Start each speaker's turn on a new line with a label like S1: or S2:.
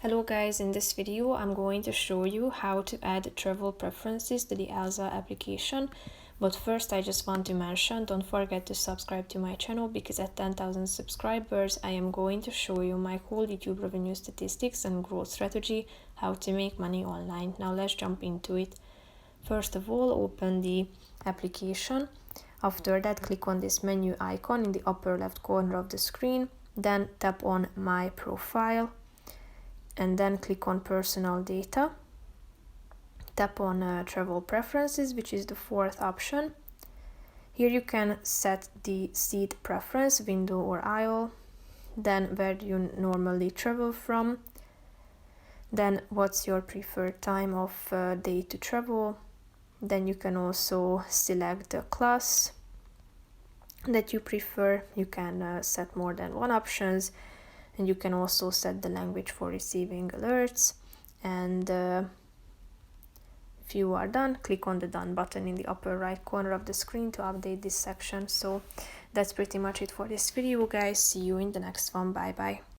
S1: Hello guys, in this video I'm going to show you how to add travel preferences to the Alsa application. But first I just want to mention, don't forget to subscribe to my channel because at 10,000 subscribers I am going to show you my whole YouTube revenue statistics and growth strategy, how to make money online. Now let's jump into it. First of all, open the application. After that, click on this menu icon in the upper left corner of the screen. Then tap on My Profile. And then click on Personal Data. Tap on Travel Preferences, which is the fourth option. Here you can set the seat preference, window or aisle, then where you normally travel from, then what's your preferred time of day to travel. Then you can also select the class that you prefer. You can set more than one options. And you can also set the language for receiving alerts. And if you are done, click on the Done button in the upper right corner of the screen to update this section. So that's pretty much it for this video, guys. See you in the next one. Bye bye.